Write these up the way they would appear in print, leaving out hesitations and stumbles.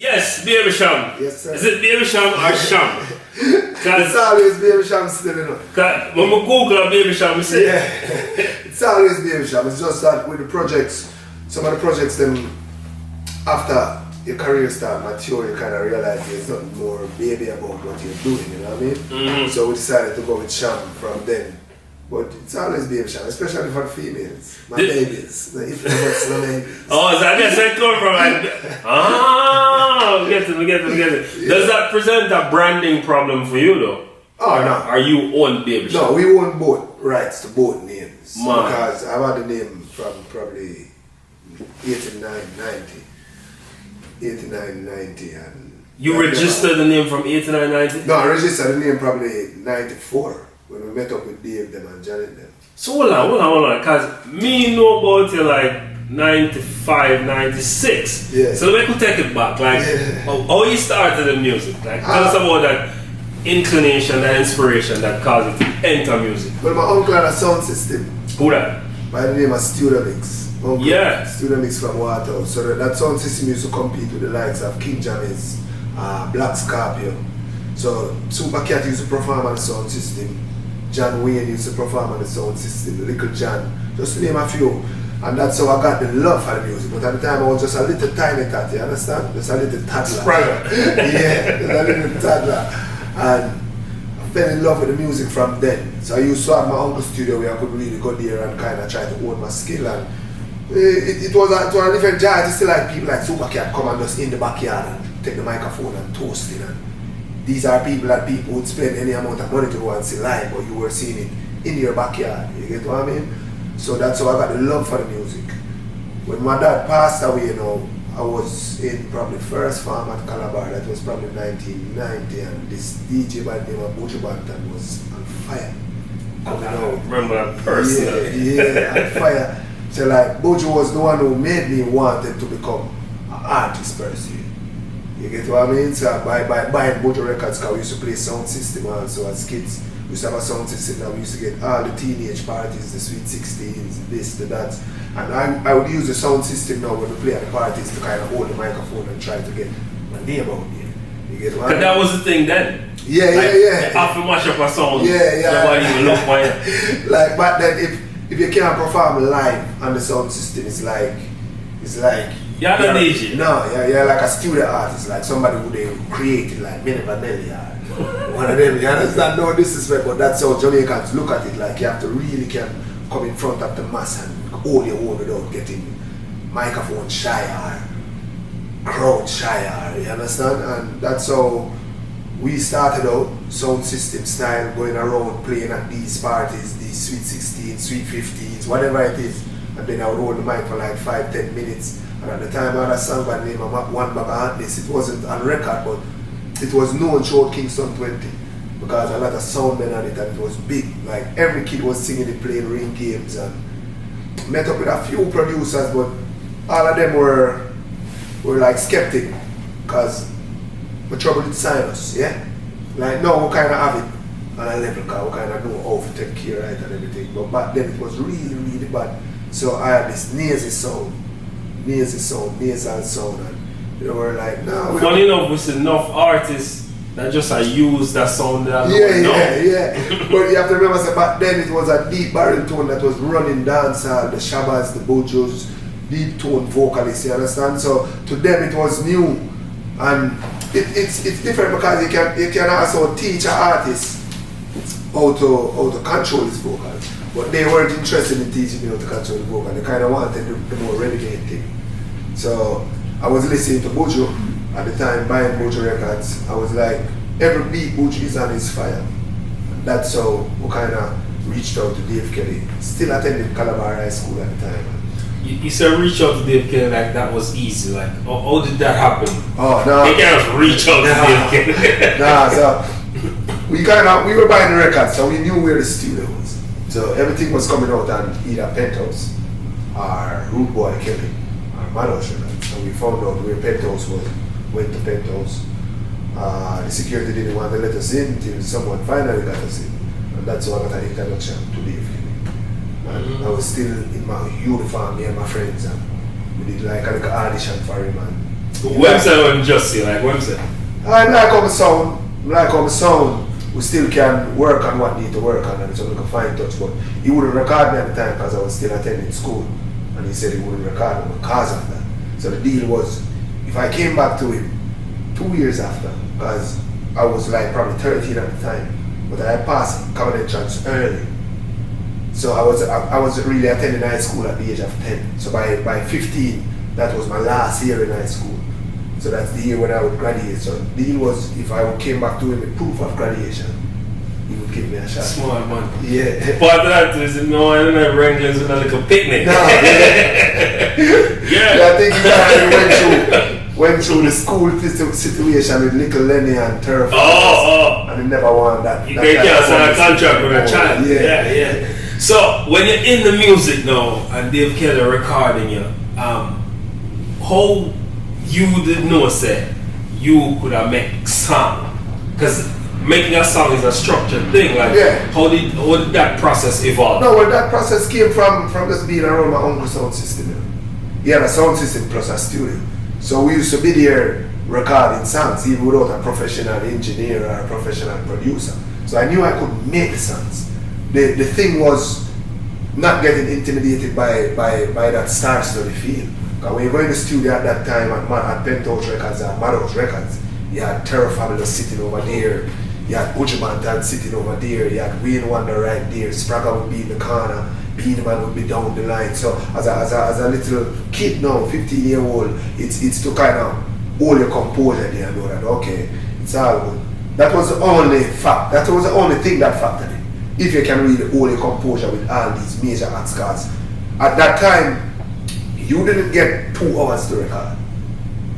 Yes, Baby Cham. Yes, sir. Is it Baby Cham or Cham? It's always Baby Cham still, you know. When we Google Baby Cham, we say, Yeah, it's always Baby Cham. It's just that with the projects, some of the projects, then after your career start mature, you kind of realize there's nothing more baby about what you're doing, you know what I mean? Mm-hmm. So we decided to go with Cham from then. But it's always Baby Cham, especially for the females, my babies. If it's my babies. oh, so I guess I come from we get it. Yeah. Does that present a branding problem for you though? Oh, no. Are you own Baby Cham? No, we own both rights to both names. Man. Because I've had the name from probably 89, 90 and... You registered the name from 89, 90? No, I registered the name probably 94 when we met up with Dave them and Janet them. So hold on, because me know about you like 95, 96. Yeah. So we could take it back, like how you started the music. Like tell us about that inclination, that inspiration that caused you to enter music. Well, my uncle had a sound system Who that? by the name of Studio Mix. Uncle, Yeah. Studio Mix from Waterhouse. So that sound system used to compete with the likes of King Jammy's, Black Scorpio. So Super Cat used to perform on the sound system. John Wayne used to perform on the sound system. Little John, just to name a few. And that's how I got the love for the music. But at the time I was just a little tiny tat, you understand? Just a little toddler. Yeah, just a little toddler. And I fell in love with the music from then. So I used to have my uncle's studio where I could really go there and kind of try to hone my skill. And it was a different job. I still like people like Super Cat come and just in the backyard and take the microphone and toast it. And these are people that people would spend any amount of money to go and see live, but you were seeing it in your backyard. You get what I mean? So that's how I got the love for the music. When my dad passed away, you know, I was in probably first farm at Calabar. That was probably 1990, and this DJ by the name of Buju Banton was on fire. Coming out. Remember that person? Yeah, on fire. So like Buju was the one who made me wanted to become an artist per se. You get what I mean? So by buying Buju records, because we used to play sound system also as kids. We used to have a sound system that we used to get all the teenage parties, the sweet 16s, this, the that. And I would use the sound system now when we play at the parties to kind of hold the microphone and try to get my name out there. You get what I mean? That was the thing then. Yeah. After mash up a song, Yeah. nobody even look for it. Like back then, if you can't perform live on the sound system, it's like you're not a DJ. No, you're like a studio artist, like somebody who they created, like Mini Vanilla. One of them, you understand? No disrespect, but that's how Jamaicans look at it. Like you have to really can come in front of the mass and hold your own without getting microphone shy or crowd shy, you understand? And that's how we started out, sound system style, going around playing at these parties, these sweet 16s, sweet 15s, whatever it is. And then I would hold the mic for like 5-10 minutes. And at the time I had a song by the name of One Bag of Antness. It wasn't on record, but it was known throughout Kingston 20 because a lot of sound men on it and it was big. Like every kid was singing it, playing ring games, and met up with a few producers, but all of them were like skeptic because we trouble with sinus, yeah? Like now we kind of have it on a level because we kind of know how to take care of it and everything, but back then it was really, really bad. So I had this nasal sound, and they were like, no. Funny enough, we see enough artists that just use that sound that Yeah. But you have to remember, so back then it was a deep baritone that was running dancehall, the Shabbas, the Bojos, deep tone vocalists, you understand? So to them it was new, and it's different because you can also teach an artist how to control his vocals. But they weren't interested in teaching me how to control the vocal. They kind of wanted the more renegade thing. So I was listening to Buju at the time, buying Buju records. I was like, every beat Buju is on his fire. And that's how we kind of reached out to Dave Kelly. Still attended Calabar High School at the time. You said reach out to Dave Kelly like that was easy. Like, how did that happen? Oh, no. You can't reach out to Dave Kelly. So we were buying the records, so we knew where the studio was. So everything was coming out on either Penthouse or Root Boy Kelly or Malosh. So we found out where Penthouse was, went to Penthouse. The security didn't want to let us in until someone finally got us in. And that's how I got an introduction to Dave Kelly. And I was still in my uniform, me and my friends, and we did like a little audition for him, and Website on just say, like website. I like how my sound, we still can work on what need to work on and so we can find touch, but he wouldn't record me at the time because I was still attending school, and he said he wouldn't record me because of that. So the deal was, if I came back to him 2 years after, because I was like probably 13 at the time, but I had passed covenant church early. So I was really attending high school at the age of 10. So by 15, that was my last year in high school. So that's the year when I would graduate. So the deal was, if I came back to him with proof of graduation, he would give me a shot. Smart man. Yeah. Part of that is, I don't have Wranglers with a little picnic. No, yeah. I think he went through the school situation with little Lenny and Turf. And he never won that. You can't sign a contract with a child. Yeah. So when you're in the music now and Dave Kelly recording you, how you did know say you could have made song? Because making a song is a structured thing. Like, how did that process evolve? No, well, that process came from just being around my uncle's sound system. He had a sound system plus a studio. So we used to be there recording songs even without a professional engineer or a professional producer. So I knew I could make the songs. The thing was not getting intimidated by that star-study feel. Because when you go in the studio at that time at Penthouse Records and Madhouse Records, you had Terror Fabulous sitting over there, you had Buju Banton sitting over there, you had Wayne Wonder right there, Spragga would be in the corner, Beenie Man would be down the line. So as a little kid now, 15-year-old, it's to kind of hold your composure there and know that, okay, it's all good. That was the only fact, that was the only thing that factored in. If you can really hold your composure with all these major acts, because at that time, you didn't get 2 hours to record.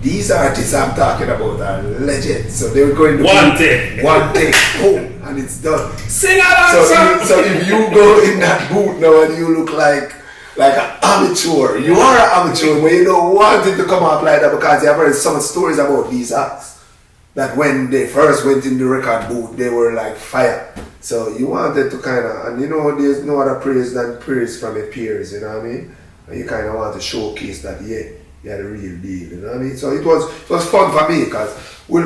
These artists I'm talking about are legends. So they would go in the one take, boom, and it's done. Sing along, so if you go in that booth now and you look like an amateur, you are an amateur, but you don't want it to come out like that because you have heard some stories about these acts. That when they first went in the record booth, they were like fire. So you wanted to kind of, and you know, there's no other praise than praise from your peers, you know what I mean? And you kind of want to showcase that, you had a real deal, you know what I mean? So it was fun for me because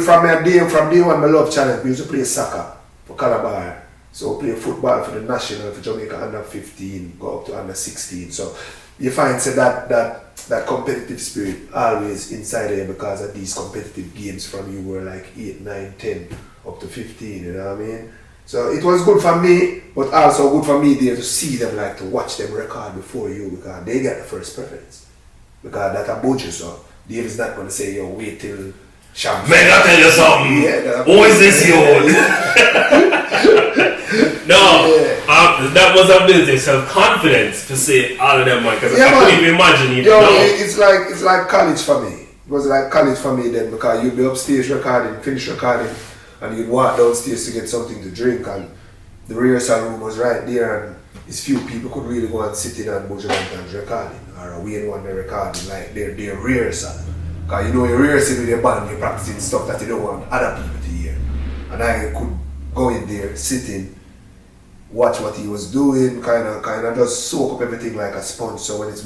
from day one, I love challenge. We used to play soccer for Calabar. So play football for the national, for Jamaica under 15, go up to under 16. So you find that competitive spirit always inside there because of these competitive games from you were like 8, 9, 10 up to 15, you know what I mean? So it was good for me, but also good for me there to see them, like to watch them record before you because they get the first preference. Because that's a budget, so Dave is not going to say, yo, wait till Cham. Man, I'll tell you something. Yeah, who is this yours? That was a building self-confidence to say all of them, man, because I couldn't even imagine it. It's like college for me. It was like college for me then because you'd be upstairs recording, finish recording, and you'd walk downstairs to get something to drink, and the rehearsal room was right there, and as few people could really go and sit in and Buju Banton's recording or a Wayne Wonder recording, like their rehearsal. Because you know you're rehearsing with your band, you're practicing stuff that you don't want other people to hear. And I could go in there, sit in, watch what he was doing, kind of just soak up everything like a sponge. So when it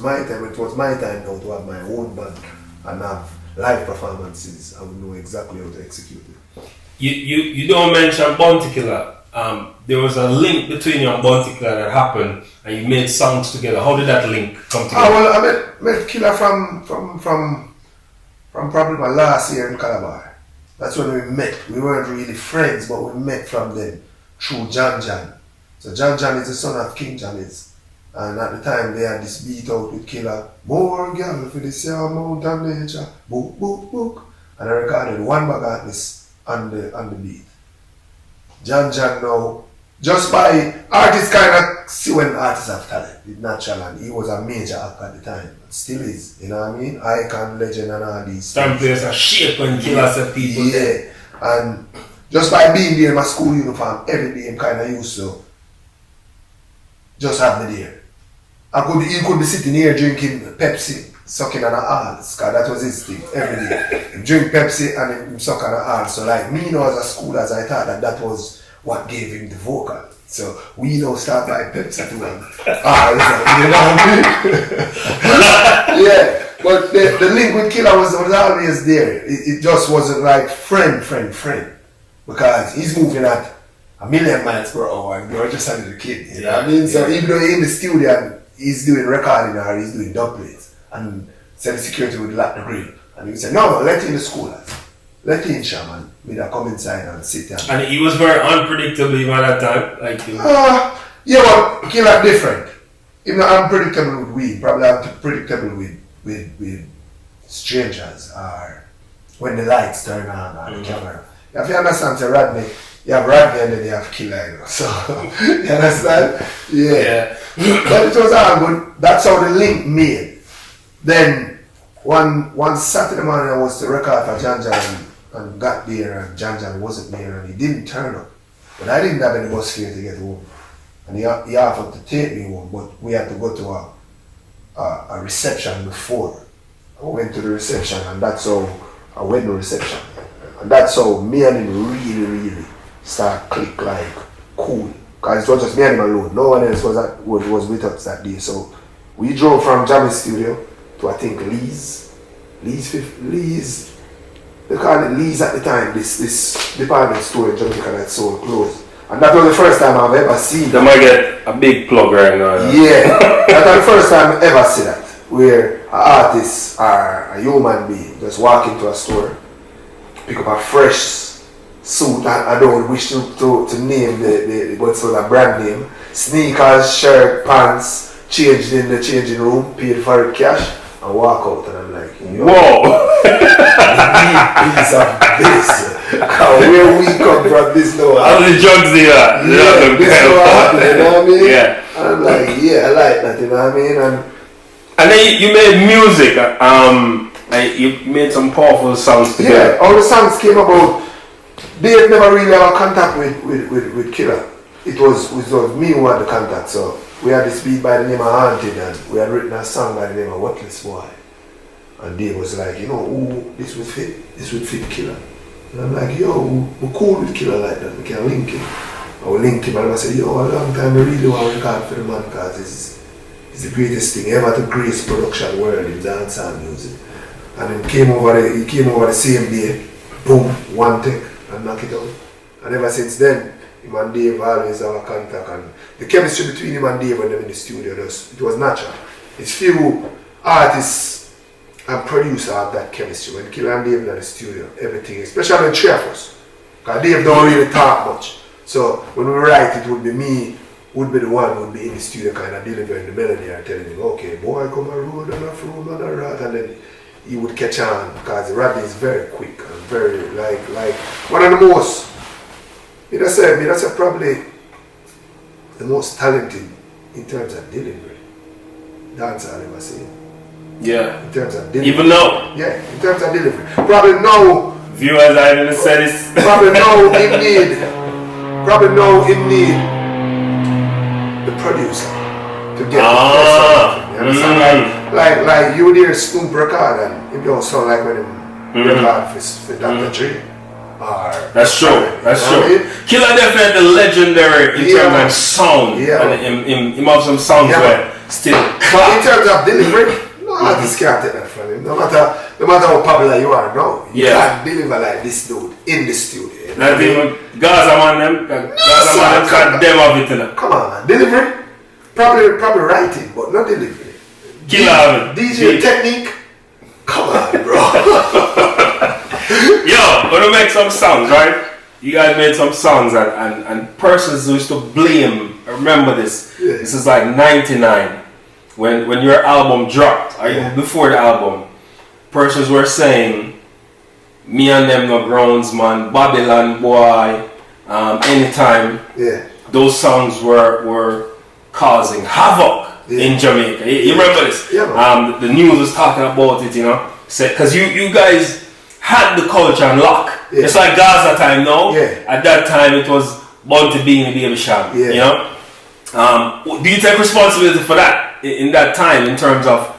was my time now to have my own band and have live performances, I would know exactly how to execute it. You don't mention Bounty Killer. There was a link between you and Bounty Killer that happened, and you made songs together. How did that link come together? Well, I met Killer from probably my last year in Calabar. That's when we met. We weren't really friends, but we met from them through Jan. So Jan is the son of King Janis. And at the time they had this beat out with Killer. More girl for this year mountain nature. Book, book, book. And I recorded one bag at this on the beat. Jan now, just by artists kind of see when artists have talent, it's natural, and he was a major act at the time, still is, you know what I mean? Icon, legend and all these Some players are shape when Killer said people. Yeah, and just by being there in my school uniform, every day I'm kind of used to just have me there. He could be sitting here drinking Pepsi, sucking on a arse, because that was his thing, every day. He drink Pepsi and he suck on a arse. So like me now as a school, as I thought that was what gave him the vocal. So we now start like Pepsi to him. You know what I mean? Yeah. But the link with Killer was always there. It just wasn't like friend. Because he's moving at 1,000,000 miles per hour and you're just a little kid. You know what I mean? So even though in the studio he's doing recording or he's doing dub plates and said the security would lock the grill. And he would say, no, let in the school lads. Let in Cham and we'd come inside and sit down. And he was very unpredictable even at that time. Like yeah, well, Killer different. Even unpredictable with weed, probably unpredictable with strangers or when the lights turn on or the camera. If you understand, so Rodney, you have Rodney and then you have Killer, you know. So, you understand? Yeah. But it was all good. That's how the link made. Then, one Saturday morning I was to record for Jan and got there and Jan wasn't there and he didn't turn up. But I didn't have any bus fare to get home. And he offered to take me home, but we had to go to a reception before. I went to the reception and that's how I went to the reception. And that's how me and him really start click like cool. Because it was just me and him alone. No one else was with us that day. So we drove from Jammy's studio to I think Lee's. They called it Lee's at the time, this department store in Jamaica that's so close. And that was the first time I've ever seen they might get a big plug right now. Yeah. That was the first time I ever see that. Where an artist or a human being just walk into a store, pick up a fresh suit, I don't wish to name the what's called a brand name, sneakers, shirt, pants, changed in the changing room, paid for it cash, and walk out. And I'm like, whoa! Piece of this. Where we come from, this no how the drugs they are. Yeah, this no happen, you know what I mean? Yeah. And I'm like, yeah, I like that, you know what I mean? And then you made music, you made some powerful songs together. Yeah, all the songs came about. Dave never really had contact with Killer. It was me who had the contact. So we had this beat by the name of Haunted and we had written a song by the name of Worthless Boy. And Dave was like, you know, ooh, this would fit Killer. And I'm like, yo, we're cool with Killer like that, we can link him. I will link him and I say, yo, a long time I really want to record for the man because it's the greatest thing ever to grace production world in dancehall music. And then he came over the same day, boom, one take and knock it out. And ever since then, him and Dave always have a contact and the chemistry between him and Dave when them in the studio, it was natural. It's few artists and producers have that chemistry. When Killer and Dave in the studio, everything, especially when three of us. Because Dave don't really talk much. So when we write, it would be me, would be the one who would be in the studio kind of delivering the melody and telling him, okay, boy, come a road and a road and a rat, and then he would catch on because Rodney is very quick and very like one of the most, that's probably the most talented in terms of delivery dancer I've ever seen. Yeah. In terms of delivery. Even now? Yeah, in terms of delivery. Probably now. Viewers I didn't say this. Probably now in need the producer to get the you understand? Like you hear Snoop record and it don't sound like when him record for Dr. Dre. That's true. That's true. Killer definitely legendary in terms of sound. Yeah. And him have some songs where still. But in terms of delivery, no artist can't take that from him. No matter how popular you are now, you can't deliver like this dude in the studio. Not even Gaza man them can't them of it enough. Come on man. Delivery? Probably writing, but not delivery. Killer DJ technique? Come on, bro. Yo, gonna make some songs, right? You guys made some songs and persons used to blame, remember this. Yeah. This is like 99 when your album dropped, or even before the album. Persons were saying, me and them no grounds man, Babylon boy, anytime. Yeah. Those songs were causing havoc in Jamaica. You remember this? Yeah, the news was talking about it, you know. Because you guys had the culture on lock. Yeah. It's like Gaza time now. Yeah. At that time it was Bounty being the Baby Cham. Yeah. You know? Do you take responsibility for that in that time in terms of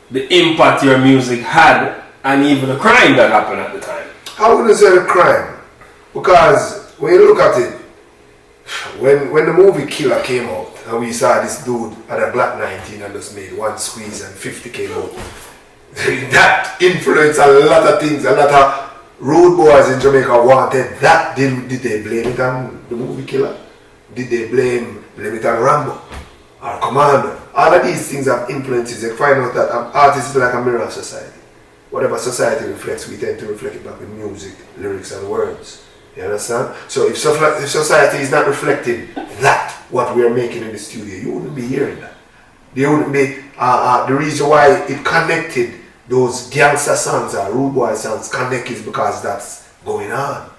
the impact your music had and even the crime that happened at the time? I wouldn't say the crime. Because when you look at it, when the movie Killer came out and we saw this dude at a black 19 and just made one squeeze and 50 came out, That influenced a lot of things. A lot of road boys in Jamaica wanted that. Did they blame it on the movie Killer? Did they blame it on Rambo or Commander? All of these things have influences. They find out that artists is like a mirror of society. Whatever society reflects, we tend to reflect it back with music, lyrics, and words. You understand? So if society is not reflecting that, what we are making in the studio, you wouldn't be hearing that. There wouldn't be the reason why it connected those gangster songs or rude boy songs connect is because that's going on.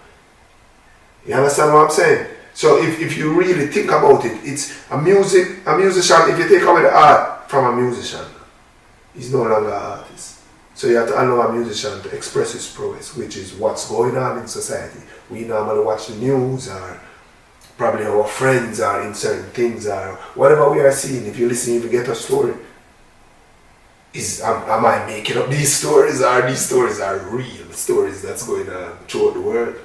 You understand what I'm saying? So if you really think about it, it's a musician, if you take away the art from a musician, he's no longer an artist. So you have to allow a musician to express his prowess, which is what's going on in society. We normally watch the news, or probably our friends are in certain things, or whatever we are seeing. If you listen, if you get a story, am I making up these stories, or these stories are real stories that's going on throughout the world?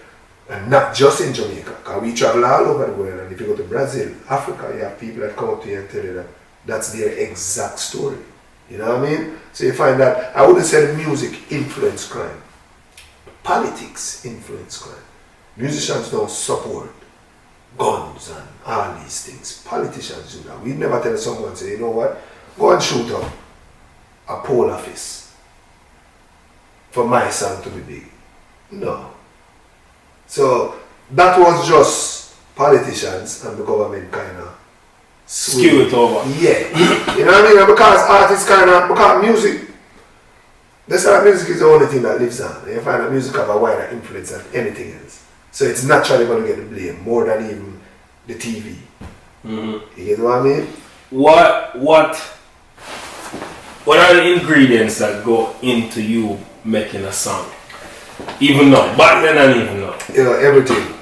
And not just in Jamaica, because we travel all over the world. And if you go to Brazil, Africa, you have people that come up to you and tell you that that's their exact story. You know what I mean? So you find that, I wouldn't say music influence crime. Politics influence crime. Musicians don't support guns and all these things. Politicians do that. We never tell someone, say, you know what, go and shoot up a poll office for my son to be big. No. So that was just politicians and the government kind of skew it over. Yeah. You know what I mean? Because artists because music, they say that music is the only thing that lives on. You find that music have a wider influence than anything else. So it's naturally going to get the blame more than even the TV. Mm-hmm. You get what I mean? What are the ingredients that go into you making a song? Even now, back then and even now. You know, everything.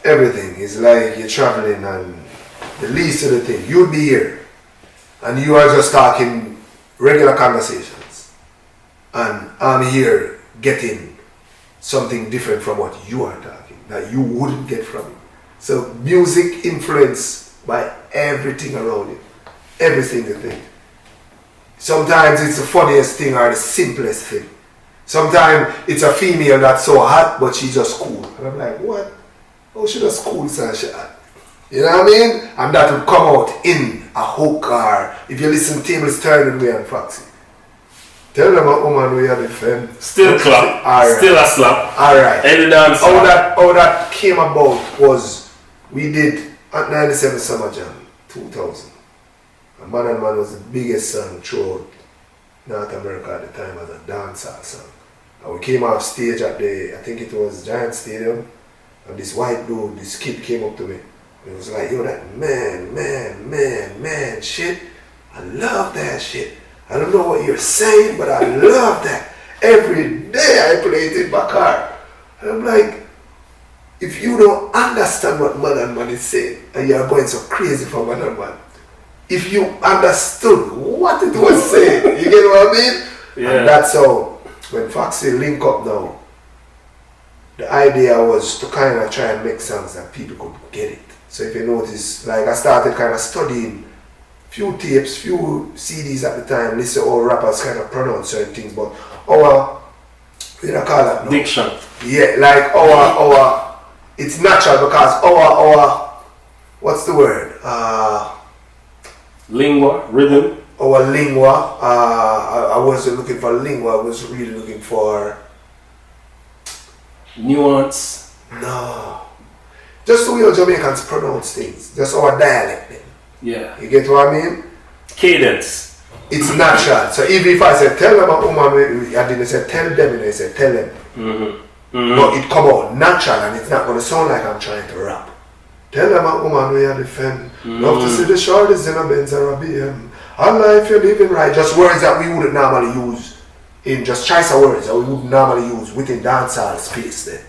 Everything is like you're traveling and the least of the thing. You'd be here and you are just talking regular conversations. And I'm here getting something different from what you are talking that you wouldn't get from it. So music influenced by everything around you. Every single thing. Sometimes it's the funniest thing or the simplest thing. Sometimes it's a female that's so hot but she's just cool. And I'm like, what? Oh, she just cool so she hot. You know what I mean? And that would come out in a hook, or if you listen to Tables Turning Way and Foxy. Tell them a woman we are the friend. Still clap. Right. Still a slap. Alright. And the dance. How that came about was we did at 97 Summer Jam 2000. And Man and Man was the biggest song throughout North America at the time as a dancehall song. And we came off stage at I think it was Giant Stadium, and this white dude, this kid came up to me. And he was like, yo, that man, shit. I love that shit. I don't know what you're saying, but I love that. Every day I play it in my car. And I'm like, if you don't understand what Man and Man is saying, and you're going so crazy for Man and Man, if you understood what it was saying, you get what I mean? Yeah. And that's how, when Foxy link up now, the idea was to kind of try and make songs that people could get it. So if you notice, like I started kind of studying few tapes, few CDs at the time, listen to all rappers kind of pronounce certain things, but our, we don't call that now. Diction. Yeah, like our, it's natural because our, what's the word? Lingua, rhythm. Our lingua, I wasn't looking for lingua, I was really looking for nuance. No. Just the way Jamaicans pronounce things, just our dialect then. Yeah. You get what I mean? Cadence. It's natural. So even if I say tell them a woman, I didn't say tell them, and I said tell them. Mm-hmm. Mm-hmm. But it come out natural and it's not going to sound like I'm trying to rap. Tell them a woman we are defend. Love to see the shorties in a Benz or a BM. Allah if you're living right. Just words that we wouldn't normally use in just choice of words that we wouldn't normally use within dancehall space then.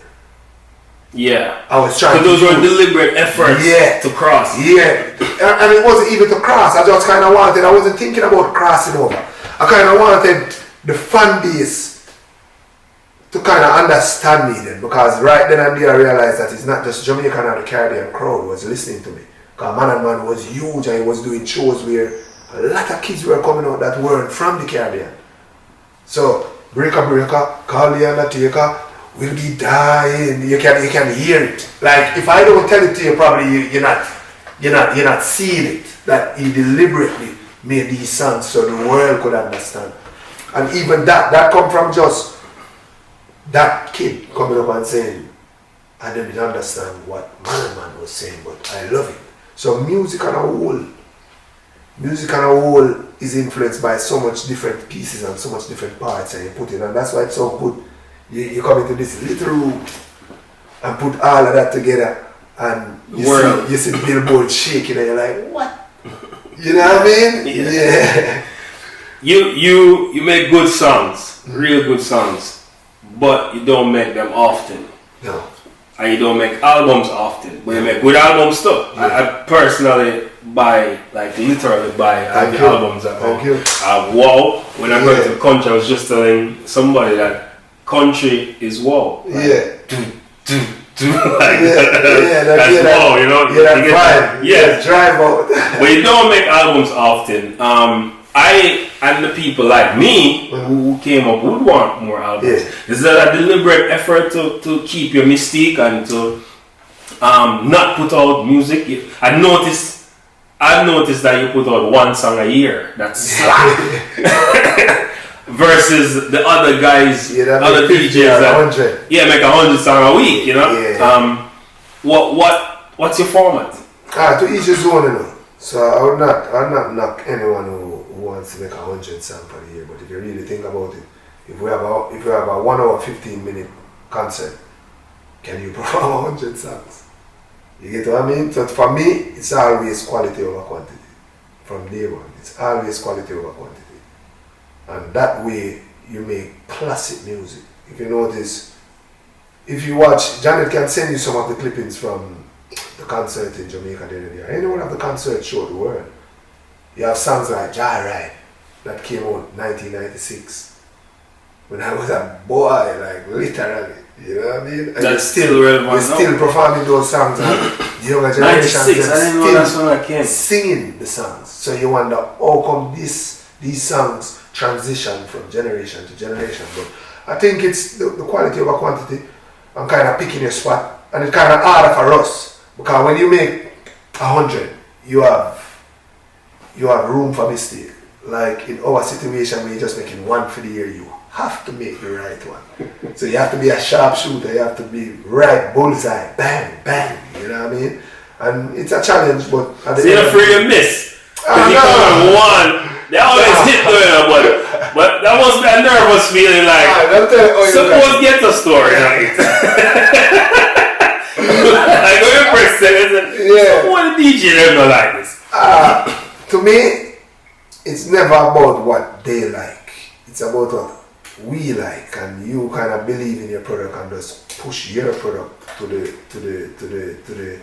Yeah. I was trying to those were deliberate efforts to cross. Yeah. And it wasn't even to cross. I just kind of wanted, I wasn't thinking about crossing over. I kind of wanted the fan base to kind of understand me then, because right then and there I realized that it's not just Jamaican or the Caribbean crowd was listening to me. Because Man and Man was huge and he was doing shows where a lot of kids were coming out that weren't from the Caribbean. So breaker, call the undertaker, will be dying. You can hear it. Like if I don't tell it to you, probably you're not seeing it. That he deliberately made these songs so the world could understand. And even that come from just that kid coming up and saying, I didn't understand what man was saying, but I love it. So music on a whole is influenced by so much different pieces and so much different parts and you put it, and that's why it's so good. You come into this little room and put all of that together and you see the billboard shaking and you're like, what? You know what I mean? Yeah. You make good songs, real good songs, but you don't make them often. No. And you don't make albums often, but you make good albums too. Yeah. I personally buy, like literally buy the albums. Wow. When I go to the country, I was just telling somebody that country is wow. Like, that's wow, you know. Drive out. But you don't make albums often. I and the people like me who came up would want more albums. Is that a deliberate effort to keep your mystique and to not put out music? I've noticed that you put out one song a year. That's slack. Versus the other guys, other DJs that make 100 songs a week. You know. What's your format? To each his own, you know. So I would not knock anyone who wants to make 100 songs per year. But if you really think about it, if we have a 1 hour 15-minute concert, can you perform 100 songs? You get what I mean? So for me, it's always quality over quantity. From day one, it's always quality over quantity. And that way, you make classic music. If you notice, if you watch, Janet can send you some of the clippings from the concert in Jamaica the other day. Anyone of the concert showed the world. You have songs like Joyride that came out in 1996. When I was a boy, like literally, you know what I mean? And that's still relevant. We're still performing those songs and the younger generation still singing the songs. So you wonder how come these songs transition from generation to generation. But I think it's the quality over quantity. I'm kind of picking your spot. And it's kind of harder for us. Because when you make 100, you have room for mistake. Like in our situation where you're just making one for the year, you have to make the right one. So you have to be a sharpshooter, you have to be right, bullseye, bang, bang, you know what I mean? And it's a challenge, but at the so you're afraid to miss. Because you come on one, they always hit there, but that must be a nervous feeling like, suppose get the story right. Like when you press it, what DJ ever like this? To me, it's never about what they like. It's about what we like, and you kind of believe in your product and just push your product to the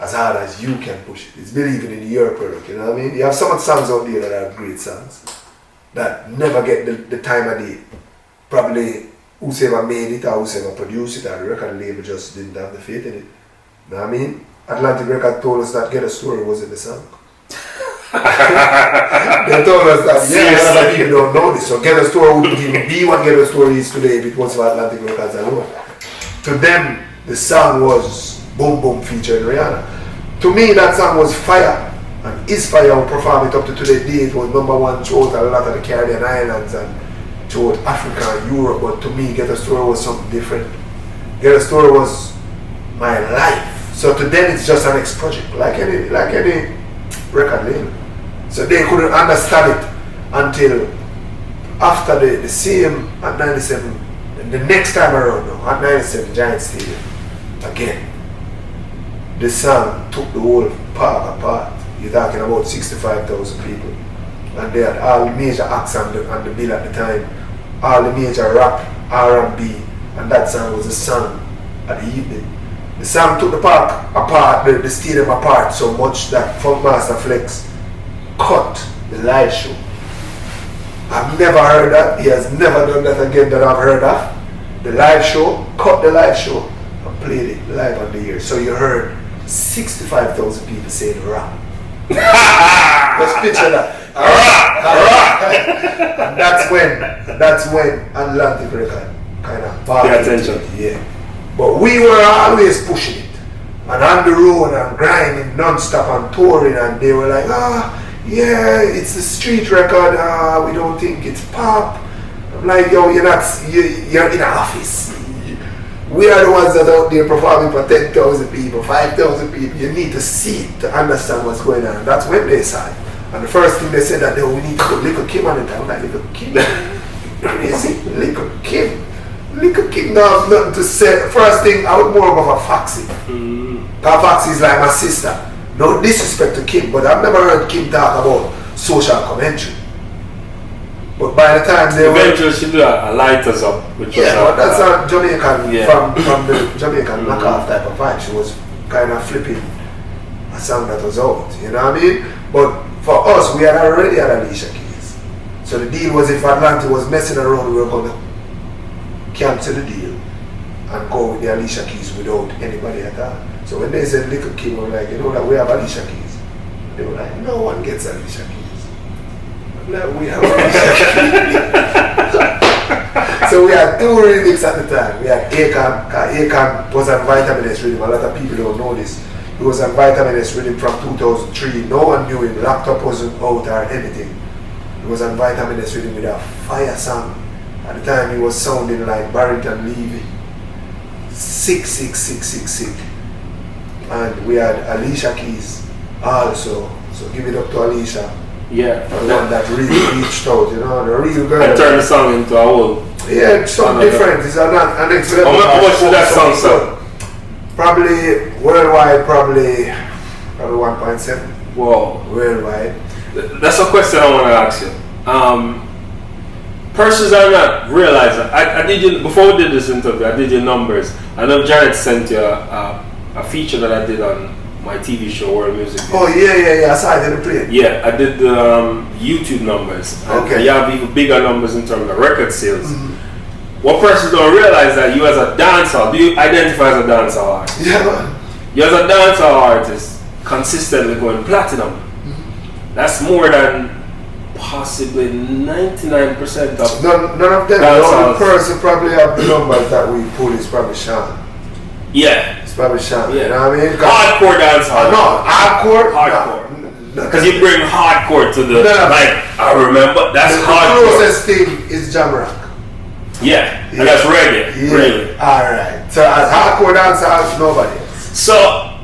as hard as you can push it. It's believing in your product, you know what I mean? You have some songs out there that are great songs that never get the time of day. Probably whoever made it or whoever produced it or the record label just didn't have the faith in it. You know what I mean? Atlantic Record told us that Get a Story wasn't the song. They told us that, other people don't know this. So Get a Story wouldn't even be what Get a Story is today if it was for Atlantic Records alone. To them, the song was Boom Boom featuring Rihanna. To me, that song was fire. And is fire. We perform it up to today. It was #1 throughout a lot of the Caribbean islands and throughout Africa and Europe. But to me, Get a Story was something different. Get a Story was my life. So to them, it's just an next project, like any record label. So they couldn't understand it until after the same at 97, and the next time around now, at 97 Giant Stadium, again, the song took the whole park apart. You're talking about 65,000 people. And they had all the major acts on the bill at the time, all the major rap, R&B, and that song was the song at the evening. The song took the park apart, the stadium apart so much that Funkmaster Flex cut the live show. I've never heard that. He has never done that again that I've heard of. The live show, cut the live show and played it live on the air. So you heard 65,000 people saying rap. Just picture that. And that's when Atlantic record kind of pay attention. Yeah. But we were always pushing it. And on the road and grinding non-stop and touring, and they were like, yeah, it's a street record, we don't think it's pop. I'm like, yo, you're in an office. We are the ones that are out there performing for 10,000 people, 5,000 people. You need to see it to understand what's going on. That's when they saw it. And the first thing they said that we need to put Little Kim on it. I'm like, Little Kim? Crazy? Little Kim? Little Kim now has nothing to say. First thing, I was more of a Foxy. Because Foxy is like my sister. No disrespect to Kim, but I've never heard Kim talk about social commentary. But by the time they eventually she did a Light Us Up, which was but that's a Jamaican from the Jamaican knockoff type of vibe. She was kind of flipping a song that was out, you know what I mean? But for us, we had already had Alicia Keys. So the deal was if Atlanta was messing around, we were going to cancel the deal and go with the Alicia Keys without anybody at all. So when they said Little Kim, we were like, you know that we have Alicia Keys. They were like, no one gets Alicia Keys. Like, we have So we had two remixes at the time. We had Akon, because Akon was on Vitamin S Rhythm. A lot of people don't know this. He was on Vitamin S Rhythm from 2003. No one knew him. Laptop wasn't out or anything. He was on Vitamin S Rhythm with a fire song. At the time he was sounding like Barrington Levy. Sick. And we had Alicia Keys also. So give it up to Alicia. Yeah. The one that really reached out, you know, the real girl. And turned the song into a whole. Yeah, it's something different. It's an next level. How much did that song sell? Probably worldwide, probably 1.7. Whoa. Worldwide. That's a question I want to ask you. Persons are not realizing. I did you before we did this interview. I did your numbers. I know Jared sent you a feature that I did on my TV show World Music. Oh yeah. I saw it in the play. Yeah, I did the YouTube numbers. Okay. You have even bigger numbers in terms of record sales. What persons don't realize that you as a dancehall, do you identify as a dancehall artist? Yeah, man. You as a dancehall artist consistently going platinum. That's more than possibly 99% of none of them. The only person probably have the numbers that we pull is probably Cham. Yeah. It's probably Cham. Yeah. You know what I mean? Hardcore dancehall. No, hardcore. Because you bring hardcore to the like. I remember that's hardcore. The closest thing is Jamrock. Yeah, and that's reggae. Yeah. Really. Alright. So as hardcore dancehall, nobody else. So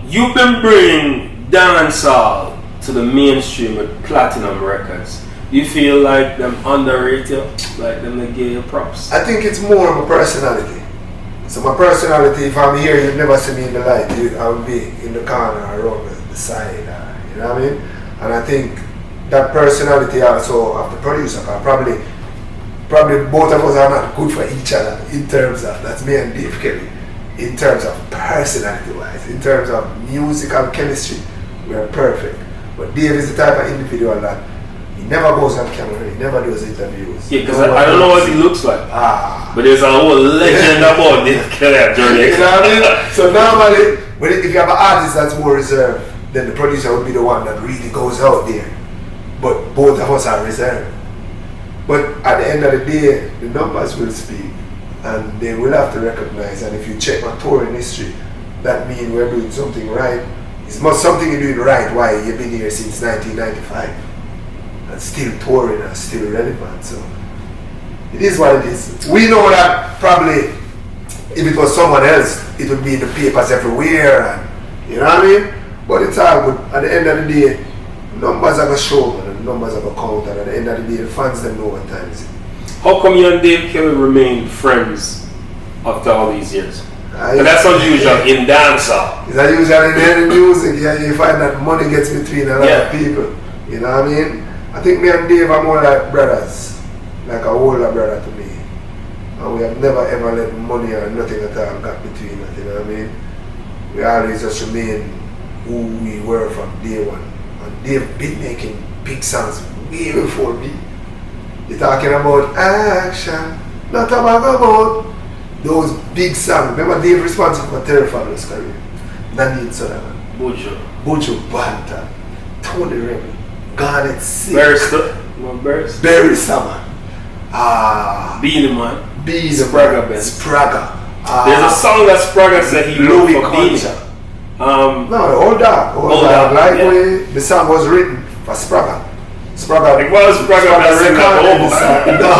you've been bringing dancehall to the mainstream with platinum records. Do you feel like them underrate you? Like them they give you props? I think it's more of a personality. So my personality, if I'm here, you'd never see me in the light. I would be in the corner or around the side. You know what I mean? And I think that personality also of the producer, probably both of us are not good for each other in terms of, that's me and Dave Kelly, in terms of personality wise, in terms of musical chemistry, we are perfect. But Dave is the type of individual that he never goes on camera, he never does interviews. Yeah, because I don't know what he looks like. But there's a whole legend about Dave Kelly journey. You know what I mean? So normally, if you have an artist that's more reserved, then the producer would be the one that really goes out there. But both of us are reserved. But at the end of the day, the numbers will speak and they will have to recognize. And if you check my touring history, that means we're doing something right. It's not something you're doing right. Why? You've been here since 1995 and still touring and still relevant. So it is what it is. We know that probably if it was someone else, it would be in the papers everywhere. And, you know what I mean? But it's all good. At the end of the day, numbers are going to show, and the numbers are going to count, and at the end of the day, the fans don't know what time is it. How come you and Dave Kelly remain friends after all these years? And that's unusual in dancehall. It's unusual in any music. Yeah, you find that money gets between a lot of people. You know what I mean? I think me and Dave are more like brothers, like a older brother to me. And we have never ever let money or nothing at all got between us. You know what I mean? We always just remain who we were from day one. And Dave been making big songs way before me. You're talking about action, not about those big songs. Remember Dave responsible for Terry Fabulous career. Nadine Sullivan, Buju Banta, Tony Rebel. Garnet sick. Barry Summer. Beanie Man. Beanie Sprague. Sprague. There's a song that Sprague said he wrote for Beanie. No, Old Dog. Like when the song was written for Sprague. Sprague. It was Sprague that recorded the song. No.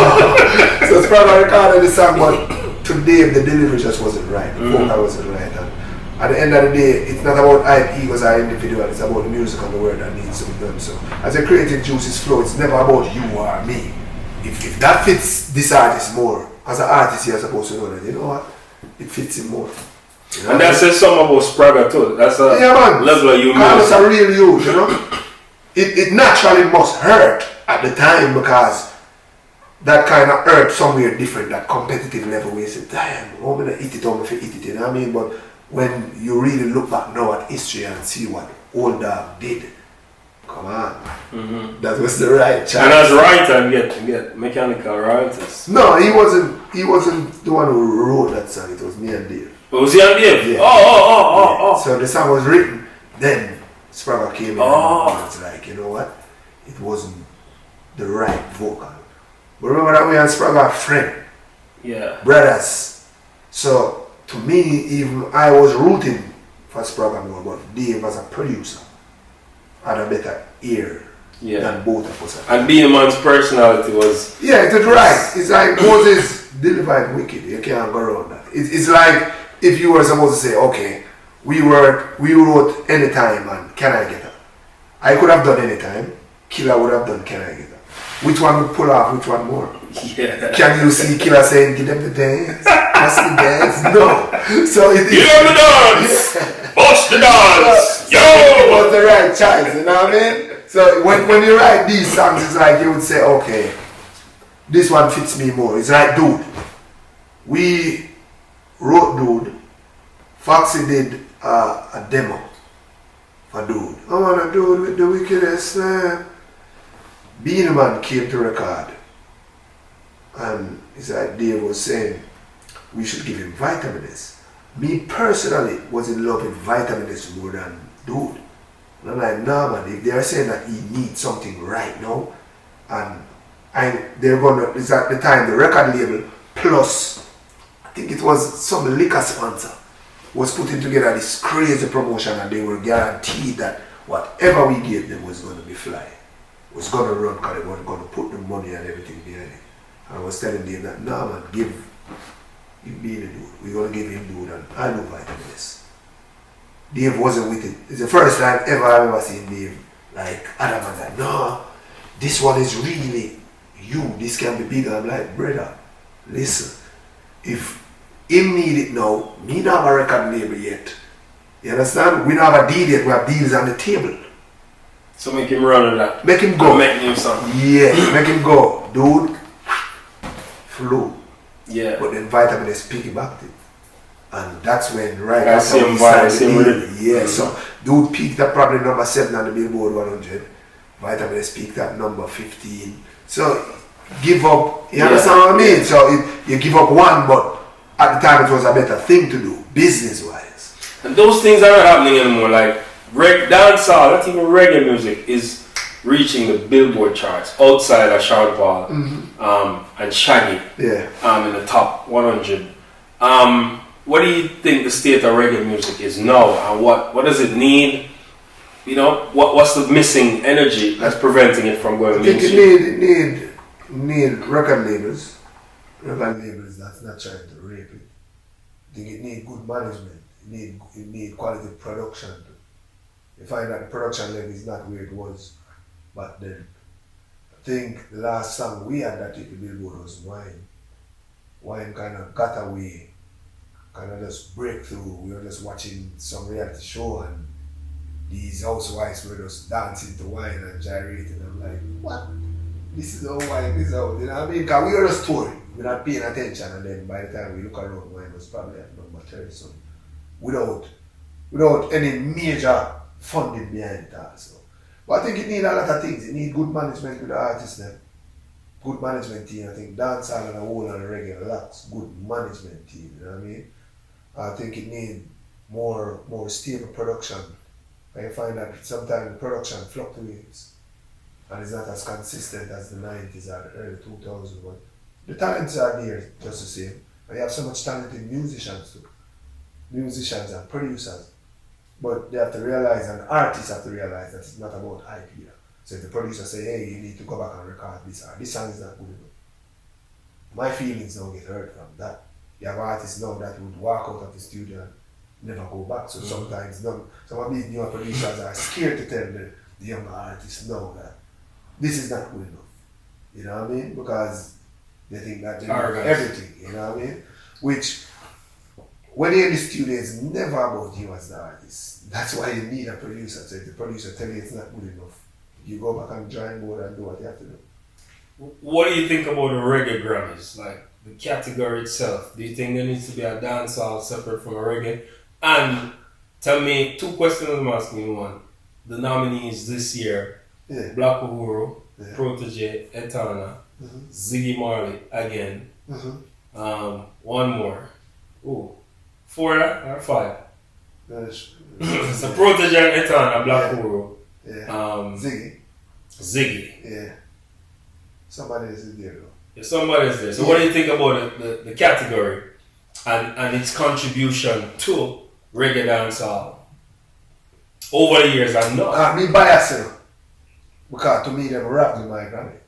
So Sprague recorded the song, but to Dave the delivery just wasn't right. The vocal wasn't right. And at the end of the day, it's not about egos or individual, it's about the music and the word that needs to be done. So as a creative juices flow, it's never about you or me. If that fits this artist more, as an artist you're supposed to know that, you know what? It fits him more. You know and that says something about Sprague too. That's a level of you. Carlos are real huge, you know? It naturally must hurt at the time because that kind of hurt somewhere different, that competitive level where you say, damn, I'm going to eat it, I'm going to eat it, you know what I mean? But when you really look back now at history and see what Old Dog did, come on, that was the right choice. And as writer, get mechanical royalties. No, he wasn't the one who wrote that song. It was me and Dave. Oh, was he and Dave? Yeah. Oh. So the song was written, then Sprague came in and it's like, you know what? It wasn't the right vocal. But remember that we and Sprague are friends. Yeah. Brothers. So to me, even I was rooting for Sprague more, but Dave as a producer had a better ear than both of us. And Beanie Man's personality was... Yeah, it was right. It's like Moses delivered wicked. You can't go around that. It's like if you were supposed to say, okay, we wrote Anytime and Can I Get Her? I could have done Anytime. Killer would have done Can I Get Her? Which one would pull off, which one more? Yeah. Can you see Killer saying, give them the dance? What's the dance? No. So it is... Give them the dance! Bust the dance! Yo! It was the right choice, you know what I mean? So when you write these songs, it's like you would say, okay, this one fits me more. It's like Dude. We wrote Dude. Foxy did a demo for Dude. I want a dude with the wickedest slam. Beanie Man came to record. And it's like Dave was saying, we should give him Vitamin S. Me personally was in love with Vitamin S more than Dude. And I'm like, nah man, if they're saying that he needs something right now, and they're gonna, it's at the time the record label plus, I think it was some liquor sponsor, was putting together this crazy promotion and they were guaranteed that whatever we gave them was gonna be fly. Was gonna run because they weren't gonna put the money and everything behind it. And I was telling them that, nah man, give Beanie Dude. We're gonna give him Dude and I know Vitamin S. Dave wasn't with it. It's the first time ever I've ever seen Dave like Adam and like, no, this one is really you. This can be bigger. I'm like, brother, listen, if him need it now, me not have a record label yet. You understand? We don't have a deal yet. We have deals on the table. So make him run on that. Make him go. Make him something. Yeah, make him go. Dude, flow. Yeah. But then Vitamin S piggybacked it. And that's when right I after see we signed the him deal. Yeah, so Dude peaked at probably number 7 on the Billboard 100. Vitamin S peaked at number 15. So give up, you understand what I mean? So you give up one, but at the time it was a better thing to do, business wise. And those things aren't happening anymore. Like dancehall, not even reggae music, is reaching the Billboard charts outside of Sean Paul and Shaggy in the top 100. What do you think the state of reggae music is now, and what does it need? You know, what's the missing energy that's preventing it from going mainstream? It need record labels. Record labels that's not trying to rape it. I think it need good management. It need quality production. You find that the production level is not where it was. But then I think the last song we had that hit the Billboard was Wine. Wine kind of got away, kind of just break through. We were just watching some reality show and these housewives were just dancing to Wine and gyrating. I'm like, what? This is how Wine is out, you know what I mean? Because we were just touring, we're not paying attention, and then by the time we look around, Wine was probably at number 30, so without any major funding behind it also. But I think it needs a lot of things. It needs good management with the artists then. Good management team. I think dancehall and a whole and reggae lacks good management team, you know what I mean? I think it needs more stable production. I find that sometimes the production fluctuates. and it's not as consistent as the 90s or the early 2000s, but the talents are there just the same. And you have so much talented musicians too. Musicians and producers. But they have to realize, and artists have to realize that it's not about hype here. So if the producer say, hey, you need to go back and record this, or this song is not good enough. My feelings don't get hurt from that. You have artists now that would walk out of the studio and never go back. So sometimes some of these newer producers are scared to tell the younger artists no that this is not good enough. You know what I mean? Because they think that they know everything, you know what I mean? Which when you're in the studio, it's never about you as the artist. That's why you need a producer. So if the producer tells you it's not good enough, you go back on the drawing board and do what you have to do. What do you think about the reggae Grammys? Like the category itself. Do you think there needs to be a dancehall separate from a reggae? And tell me 2 questions I'm asking you. One. The nominees this year, Black Uhuru, Protege, Etana, Ziggy Marley again. One more. Ooh. 4 or 5? So Protege and Etana, Black Uhuru. Ziggy. Yeah. Somebody is there though. Yeah, somebody is there. So what do you think about the category and its contribution to reggae dancehall over the years and not? Me biased, because to me they robbed my Grammy.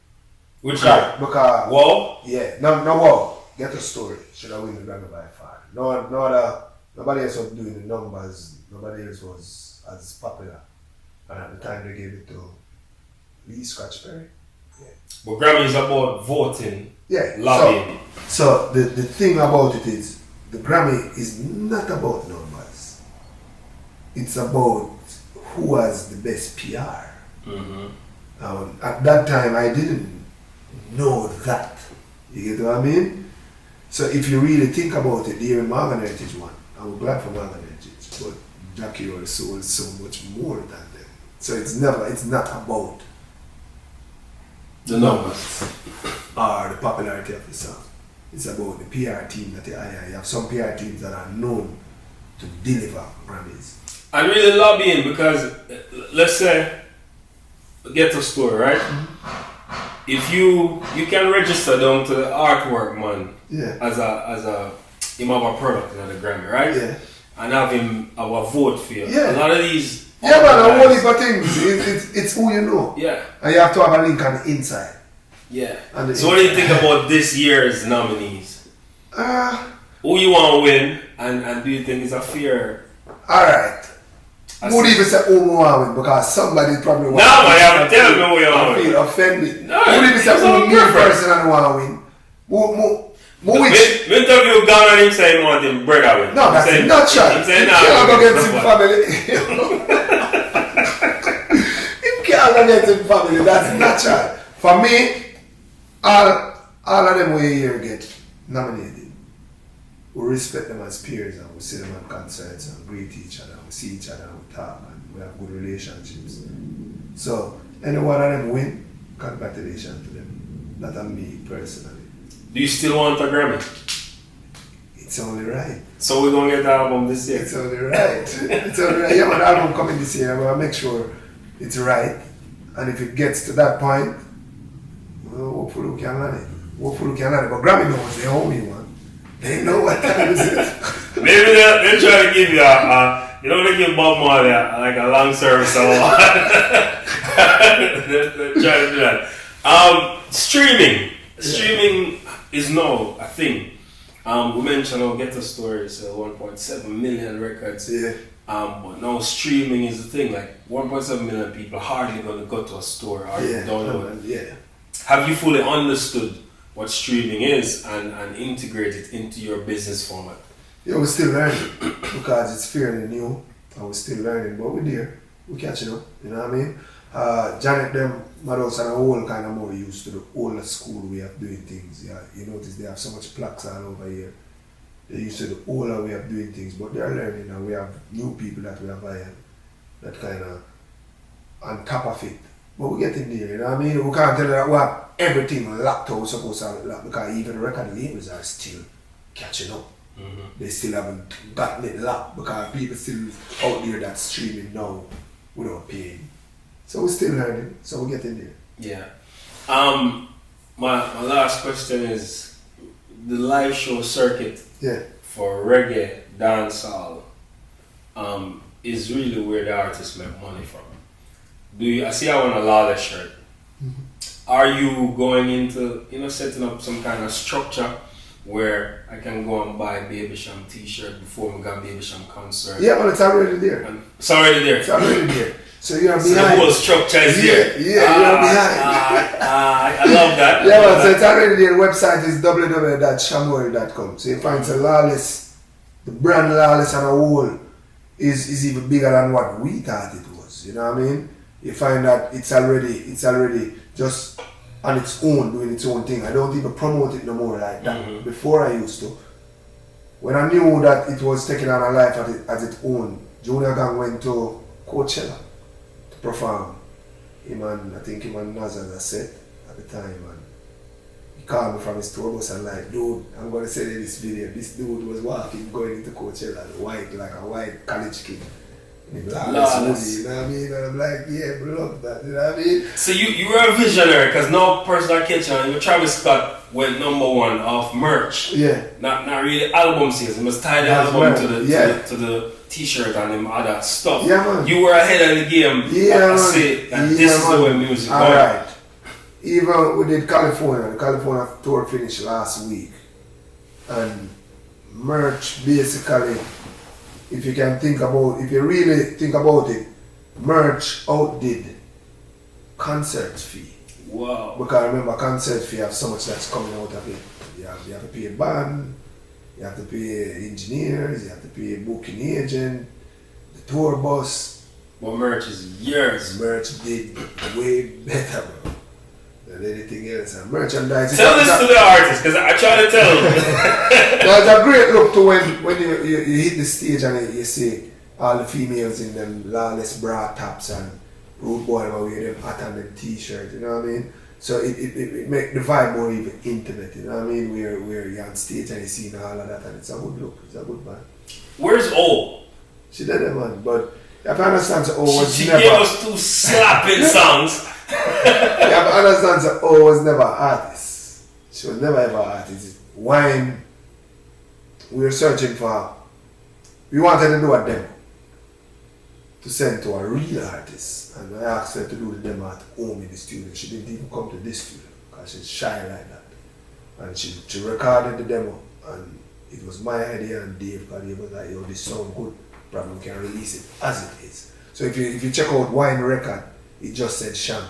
Which year? Because Whoa? Yeah, no whoa. Get the story. Should I win the Grammy by far? Nobody else was doing the numbers. Nobody else was as popular. And at the time they gave it to Lee Scratch Perry. Yeah. But Grammy is about voting. Yeah. Lobbying. So the thing about it is the Grammy is not about numbers. It's about who has the best PR. At that time I didn't know that. You get what I mean? So if you really think about it, the Morgan Heritage one, I'm glad for Morgan Heritage, but Jackie Earl sold so much more than them. So it's not about the numbers or the popularity of the song. It's about the PR team that you have some PR teams that are known to deliver Grammys. And really lobbying because let's say get to store, right? If you can register down to the artwork man as a him have a product in the Grammy, right? Yeah. And have him have a vote for you. Yeah. A lot of these man, a whole heap of things. It's who you know. Yeah. And you have to have a link on the inside. Yeah. So what do you think about this year's nominees? Who you want to win and do you think it's a fair? Alright. Who even say who you want to win because somebody probably wants to win. No, I haven't tell me who you want to win. I feel offended. No, who even say who me person and want to win? Which? When interview gone and him say he want him brother win. No, that's not true. He can't go against his family. He can't go against his family. That's not true. For me, all of them we here get nominated. We respect them as peers and we see them at concerts and greet each other and we see each other and we talk and we have good relationships. So, any one of them win, congratulations to them. Not on me personally. Do you still want a Grammy? It's only right. So we're going to get the album this year? It's only right. It's only right. Yeah, my album coming this year. I'm going to make sure it's right. And if it gets to that point, well, hopefully we can land it. But Grammy knows they owe me one. They know what time is it. Maybe they're trying to give you they give Bob Marley like a long service award. They're trying to do that. Streaming. Streaming is now a thing. We mentioned Get the Stories, 1.7 million records. Yeah. But now streaming is the thing. Like 1.7 million people are hardly going to go to a store or download it. Yeah. Have you fully understood what streaming is and integrate it into your business format? Yeah, we're still learning because it's fairly new and we're still learning, but we're there. We're catching up, you know what I mean? Janet, them, Mados and all kind of more used to the older school way of doing things. Yeah, you notice they have so much plaques all over here. They're used to the older way of doing things, but they're learning and we have new people that we have hired that kind of on top of it. But we're getting there, you know what I mean? We can't tell you that we have everything locked out, supposed to have it locked, because even record labels are still catching up. They still haven't gotten it locked because people still out there that's streaming now without paying. So we're still learning, so we're getting there. Yeah. My last question is the live show circuit for reggae, dancehall, is really where the artists make money from. I see I want a Lawless shirt. Are you going into, setting up some kind of structure where I can go and buy Baby Cham t-shirt before we got Baby Cham concert? Yeah, well, it's already there. It's already there. It's already there. So you're behind. So the whole structure is there. Yeah, you're behind. I love that. Yeah, well, so it's already there. The website is www.chamworld.com. So you find the Lawless, the brand Lawless and a whole is even bigger than what we thought it was. You know what I mean? You find that it's already just on its own, doing its own thing. I don't even promote it no more like that. Before I used to. When I knew that it was taking on a life as its own, Junior Gang went to Coachella to perform. I think him and Nas had a set at the time, and he called me from his tour bus and like, dude, I'm gonna send you this video. This dude was walking, going into Coachella, like a white college kid. Lawless. You know what I mean? And I'm like, yeah, I love that. You know what I mean? So you were a visionary, because no personal kitchen. Travis Scott went #1 off merch. Yeah. Not really album sales. He must tie the album to the t-shirt and them other stuff. Yeah, man. You were ahead of the game. Yeah, and this is the way music goes. Alright. Even we did California. The California tour finished last week. And merch basically, if you really think about it, merch outdid concert fee. Wow. Because remember, concert fee have so much that's coming out of it. You have to pay a band, you have to pay engineers, you have to pay a booking agent, the tour bus. But merch is yours. Merch did way better, bro, than anything else. And merchandise. Tell this to the artist, because I try to tell them. That's a great look to when you hit the stage and you see all the females in them Lawless bra tops and Rude Boy wear them hat and them t-shirt, you know what I mean? So it make the vibe more even intimate, you know what I mean? Where you're on stage and you see all of that, and it's a good look, it's a good vibe. Where's O? She did it, man, but you have to understand that O was she never... She gave us 2 slapping songs. You have to understand that O was never an artist. She was never ever an artist. Wine, we were searching for... We wanted to do a demo to send to a real artist, and I asked her to do the demo at home in the studio. She didn't even come to this studio because she's shy like that. And she recorded the demo, and it was my idea and Dave, because he was like, yo, this sound good, probably we can release it as it is. So if you check out Wine record, it just said Cham,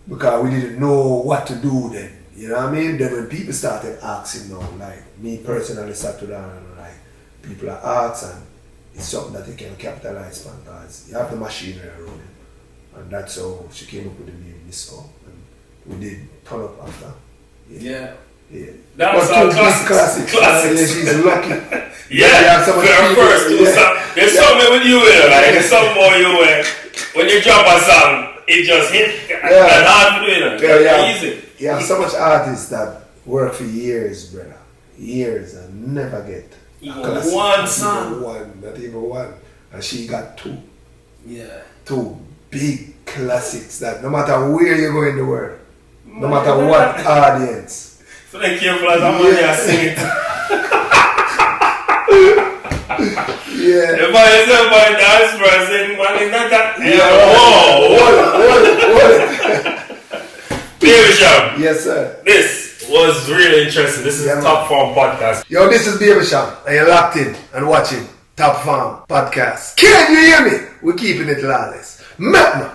because we didn't know what to do then. You know what I mean? Then when people started asking now, like me personally sat down and like people are asking, it's something that you can capitalize on because you have the machinery around it. And that's how she came up with the name this song. And we did turn up after. Yeah. That's all classics. Yeah, she's lucky. Yeah, for her first 2 songs. There's something with you in like there's some more you in. When you drop a song, it just hit and hard to do it. Easy. You have so much artists that work for years, brother. Years and never get even one song. Not even one. And she got 2. Yeah. 2 big classics that no matter where you go in the world, no matter what audience. So they careful as I'm here singing. Yeah. If I yourself by dance person, man, is not that. Whoa. Baby Cham. Yes, sir. This was really interesting. This is a Top Form podcast. Yo, this is Baby Cham, and you're locked in and watching Top Form podcast. Can you hear me? We're keeping it lawless. Mad.